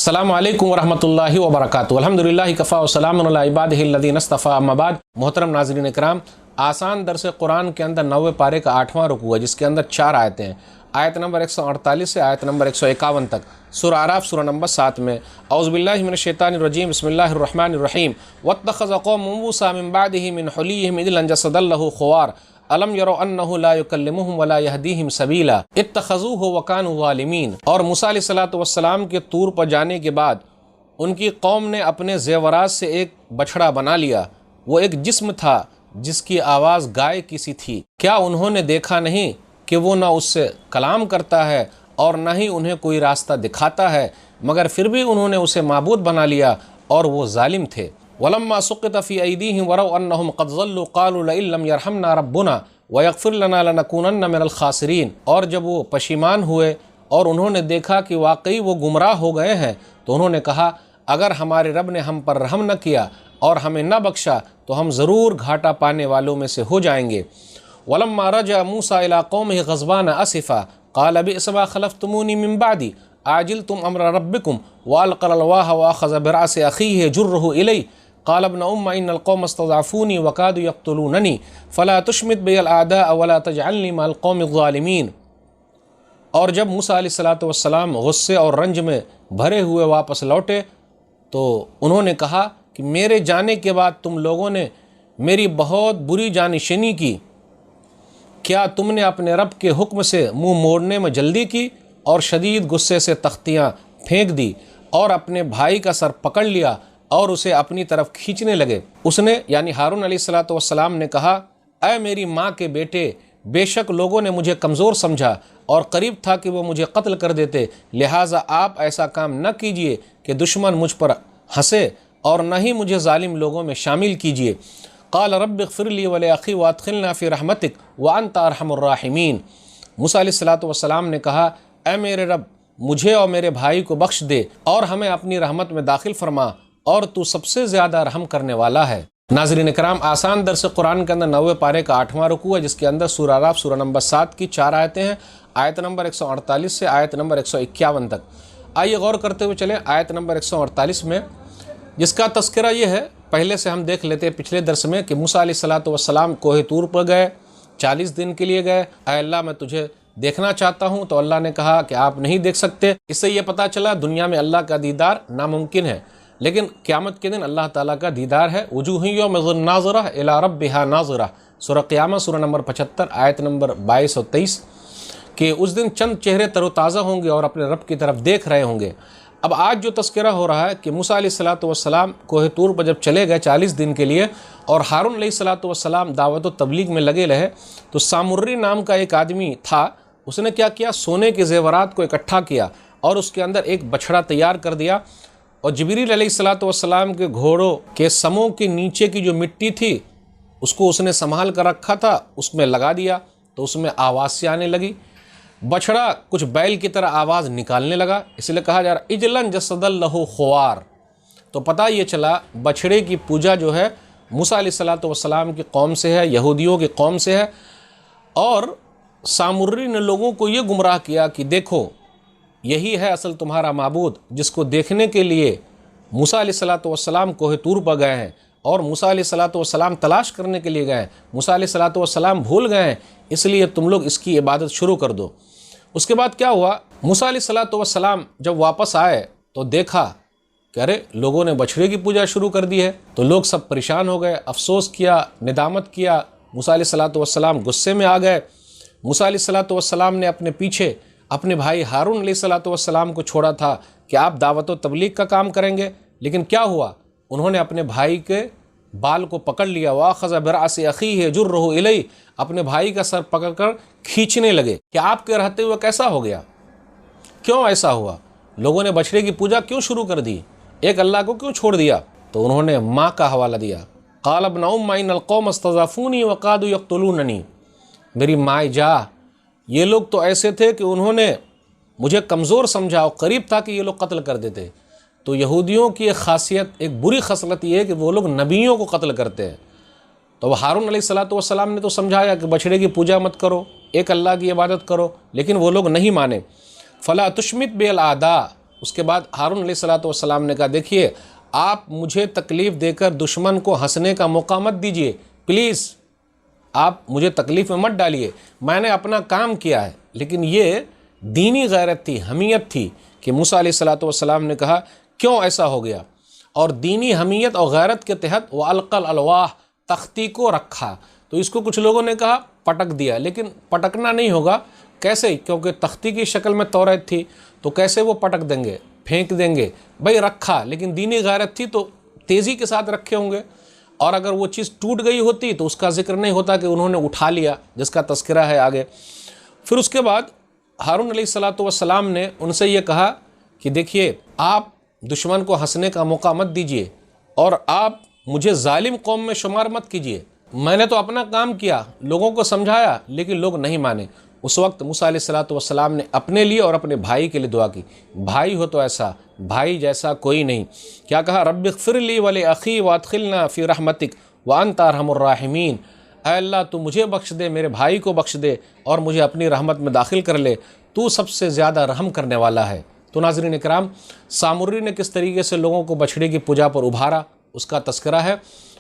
अस्सलामु अलैकुम वरहमतुल्लाहि वबरकातुहू। अल्हम्दुलिल्लाहि कफ़ा व सलामुन अला इबादिहिल्लज़ीना इस्तफ़ा, अम्मा बाद। मोहतरम नाज़रीन इकराम, आसान दरस कुरान के अंदर 90 पारे का 8वां रुकू है, जिसके अंदर 4 आयतें हैं। आयत नंबर 148 से आयत नंबर 151 तक सूरह आराफ सूरह नंबर 7 में औज़ु बिल्लाहि मिनश शैतानिर रजीम बिस्मिल्लाहिर रहमानिर रहीम वत्तख़ज़ क़ौमु मूसा मिन बादिही मिन हुलिय्यिहिम इजलन जसदन लहू ख़ुवार अलम यरो अन्नहु ला युकल्लिमुहुम वला यहदीहिम सबीला इत्तख़ज़ूहु व कानू ज़ालिमीन। और मूसा अलैहिस्सलातु वस्सलाम के तूर पर जाने के बाद उनकी कौम ने अपने ज़ेवरात से एक बछड़ा बना लिया। वो एक जिस्म था जिसकी आवाज़ गाय की सी थी। क्या उन्होंने देखा नहीं कि वो ना उससे कलाम करता है और न ही उन्हें कोई रास्ता दिखाता है, मगर फिर भी उन्होंने उसे माबूद बना लिया और वो जालिम थे। वलम्मा सुक़ित फ़ी अयदीहिम वरौ अन्नहुम क़द ज़ल्लू क़ालू लइन लम यरहमना रब्बुना व यग़फ़िर लना लनकूनन्ना मिनल ख़ासिरीन। और जब वो पशीमान हुए और उन्होंने देखा कि वाकई वो गुमराह हो गए हैं, तो उन्होंने कहा, अगर हमारे रब ने हम पर रहम न किया और हमें न बख्शा तो हम ज़रूर घाटा पाने वालों में से हो जाएंगे। वलम्मा रजा मूसा इला क़ौमिही ग़ज़बान असिफ़ा क़ाल बिअस मा ख़लफ़्तुमूनी मिन बादी आजिलतुम अम्र रब्बिकुम व अलक़ल अलवाह व अख़ज़ बिरअसी अख़ीहि यजुर्रुहु इलैहि क़ाल इब्न उम्म इन्नल क़ौम इस्तज़अफ़ूनी व कादू यक़्तुलूननी फ़ला तुशमित बियल आदा वला तजअलनी मअल क़ौमिज़ ज़ालिमीन। और जब मूसा अलैहिस्सलातु वस्सलाम गुस्से और रंज में भरे हुए वापस लौटे तो उन्होंने कहा कि मेरे जाने के बाद तुम लोगों ने मेरी बहुत बुरी जानिशीनी की। क्या तुमने अपने रब के हुक्म से मुंह मोड़ने में जल्दी की और शदीद गुस्से से तख्तियाँ फेंक दी और अपने भाई का सर पकड़ लिया और उसे अपनी तरफ खींचने लगे। उसने यानी हारून अलैहिस्सलातु वस्सलाम ने कहा, ऐ मेरी माँ के बेटे, बेशक लोगों ने मुझे कमज़ोर समझा और करीब था कि वो मुझे कत्ल कर देते, लिहाजा आप ऐसा काम न कीजिए कि दुश्मन मुझ पर हंसे और न ही मुझे जालिम लोगों में शामिल कीजिए। क़ाल रब्बि इग़फ़िर ली व लिअख़ी व अदख़िलना फ़ी रहमतिक व अंत अरहमुर राहिमीन। मूसा अलैहिस्सलातु वस्सलाम ने कहा, ऐ मेरे रब, मुझे और मेरे भाई को बख्श दे और हमें अपनी रहमत में दाखिल फरमा, और तू सबसे ज़्यादा रहम करने वाला है। नाज़रीन इकराम, आसान दरस कुरान के अंदर 90 पारे का 8वां रुकू है, जिसके अंदर सूरह आराफ सूरह नंबर 7 की 4 आयतें हैं। आयत नंबर 148 से आयत नंबर 151 तक। आइए गौर करते हुए चलें आयत नंबर 148 में, जिसका तज़किरा ये है, पहले से हम देख लेते हैं पिछले दर्स में, कि मूसा अलैहिस्सलातु वस्सलाम कोहे तूर पर गए, 40 दिन के लिए गए। ऐ अल्लाह, मैं तुझे देखना चाहता हूँ। तो अल्लाह ने कहा कि आप नहीं देख सकते। इससे ये पता चला दुनिया में अल्लाह का दीदार नामुमकिन है, लेकिन क़यामत के दिन अल्लाह ताला का दीदार है। वजूह यौमइज़िन नाज़िरा इला रब्बिहा नाज़िरा, सूरह क़यामत सूरह नंबर 75 आयत नंबर 22 और 23, कि उस दिन चंद चेहरे तरोताज़ा होंगे और अपने रब की तरफ देख रहे होंगे। अब आज जो तज़किरा हो रहा है कि मूसा अलैहिस्सलातु वस्सलाम कोहे तूर पर जब चले गए 40 दिन के लिए और हारून अलैहिस्सलातु वस्सलाम दावत व तबलीग में लगे रहे, तो सामुर्री नाम का एक आदमी था। उसने क्या किया, सोने के ज़ेवरात को इकट्ठा किया और उसके अंदर एक बछड़ा तैयार कर दिया और जिब्रील अलैहिस्सलातु वस्सलाम के घोड़ों के समों के नीचे की जो मिट्टी थी उसको उसने संभाल कर रखा था, उसमें लगा दिया। तो उसमें आवाज़ सी आने लगी। बछड़ा कुछ बैल की तरह आवाज़ निकालने लगा, इसलिए कहा जा रहा इजलन जसदन लहू ख़ुवार। तो पता ये चला बछड़े की पूजा जो है मूसा अलैहिस्सलातु वस्सलाम की कौम से है, यहूदियों की कौम से है। और सामुर्री ने लोगों को ये गुमराह किया कि देखो, यही है असल तुम्हारा माबूद, जिसको देखने के लिए मूसा अलैहिस्सलातु वस्सलाम कोहे तूर पर गए हैं और मूसा अलैहिस्सलातु वस्सलाम तलाश करने के लिए गए हैं। मूसा अलैहिस्सलातु वस्सलाम भूल गए हैं, इसलिए तुम लोग इसकी इबादत शुरू कर दो। उसके बाद क्या हुआ, मूसा अलैहिस्सलातु वस्सलाम जब वापस आए तो देखा कि अरे, लोगों ने बछड़े की पूजा शुरू कर दी है। तो लोग सब परेशान हो गए, अफसोस किया, निदामत किया। मूसा अलैहिस्सलातु वस्सलाम गुस्से में आ गए। मूसा अलैहिस्सलातु वस्सलाम ने अपने पीछे अपने भाई हारून अलैहिस्सलातु वस्सलाम को छोड़ा था कि आप दावत व तबलीग का काम करेंगे, लेकिन क्या हुआ, उन्होंने अपने भाई के बाल को पकड़ लिया। वाख़ज़ बिरअसी अख़ीहि यजुर्रुहु इलैहि, अपने भाई का सर पकड़कर खींचने लगे कि आपके रहते हुए कैसा हो गया, क्यों ऐसा हुआ, लोगों ने बछड़े की पूजा क्यों शुरू कर दी, एक अल्लाह को क्यों छोड़ दिया। तो उन्होंने माँ का हवाला दिया। क़ाल इब्न उम्म इन्नल क़ौम इस्तज़अफ़ूनी व कादू यक़्तुलूननी, मेरी माँ जा, ये लोग तो ऐसे थे कि उन्होंने मुझे कमज़ोर समझा और करीब था कि ये लोग कत्ल कर देते। तो यहूदियों की एक ख़ासियत, एक बुरी खसलत ये है कि वो लोग नबियों को कत्ल करते हैं। तो हारून अलैहिस्सलातु वस्सलाम ने तो समझाया कि बछड़े की पूजा मत करो, एक अल्लाह की इबादत करो, लेकिन वो लोग नहीं माने। फ़ला तुशमित बिल आदा اس کے بعد ہارون علیہ الصلوۃ والسلام نے کہا دیکھیے آپ مجھے تکلیف دے کر دشمن کو ہنسنے کا موقع مت دیجیے، پلیز آپ مجھے تکلیف میں مت ڈالیے، میں نے اپنا کام کیا ہے۔ لیکن یہ دینی غیرت تھی، حمیت تھی کہ موسیٰ علیہ الصلوۃ والسلام نے کہا کیوں ایسا ہو گیا، اور دینی حمیت اور غیرت کے تحت وہ القل الواح تختی کو رکھا۔ تو اس کو کچھ لوگوں نے کہا پٹک دیا، لیکن پٹکنا نہیں ہوگا، کیسے؟ کیونکہ تختی کی شکل میں توریت تھی، تو کیسے وہ پٹک دیں گے، پھینک دیں گے؟ بھائی رکھا، لیکن دینی غیرت تھی تو تیزی کے ساتھ رکھے ہوں گے، اور اگر وہ چیز ٹوٹ گئی ہوتی تو اس کا ذکر نہیں ہوتا کہ انہوں نے اٹھا لیا، جس کا تذکرہ ہے آگے۔ پھر اس کے بعد ہارون علیہ الصلوۃ والسلام نے ان سے یہ کہا کہ دیکھیے آپ دشمن کو ہنسنے کا موقع مت دیجیے، اور آپ مجھے ظالم قوم میں شمار مت کیجیے، میں نے تو اپنا کام کیا، لوگوں کو سمجھایا، لیکن لوگ نہیں مانے۔ اس وقت موسیٰ علیہ الصلوۃ والسلام نے اپنے لیے اور اپنے بھائی کے لیے دعا کی، بھائی ہو تو ایسا، بھائی جیسا کوئی نہیں۔ کیا کہا؟ رب اغفر لی ولاخی وادخلنا فی رحمتک وانت ارحم الراحمین، اے اللہ تو مجھے بخش دے، میرے بھائی کو بخش دے، اور مجھے اپنی رحمت میں داخل کر لے، تو سب سے زیادہ رحم کرنے والا ہے۔ تو ناظرین اکرام، سامری نے کس طریقے سے لوگوں کو بچھڑے کی پوجا پر ابھارا اس کا تذکرہ ہے،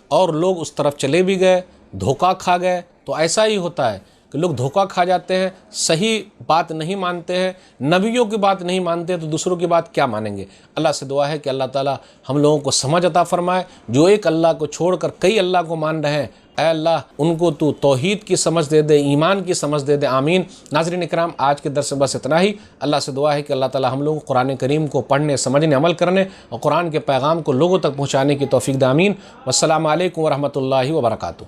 اور لوگ اس طرف چلے بھی گئے، دھوکہ کھا گئے۔ تو ایسا ہی ہوتا ہے کہ لوگ دھوکہ کھا جاتے ہیں، صحیح بات نہیں مانتے ہیں، نبیوں کی بات نہیں مانتے، تو دوسروں کی بات کیا مانیں گے؟ اللہ سے دعا ہے کہ اللہ تعالی ہم لوگوں کو سمجھ عطا فرمائے، جو ایک اللہ کو چھوڑ کر کئی اللہ کو مان رہے ہیں، اے اللہ ان کو تو توحید کی سمجھ دے دے، ایمان کی سمجھ دے دے، آمین۔ ناظرین اکرام، آج کے درس بس اتنا ہی۔ اللہ سے دعا ہے کہ اللہ تعالی ہم لوگوں کو قرآن کریم کو پڑھنے، سمجھنے، عمل کرنے اور قرآن کے پیغام کو لوگوں تک پہنچانے کی توفیق دے، آمین۔ والسلام علیکم ورحمۃ اللہ وبرکاتہ۔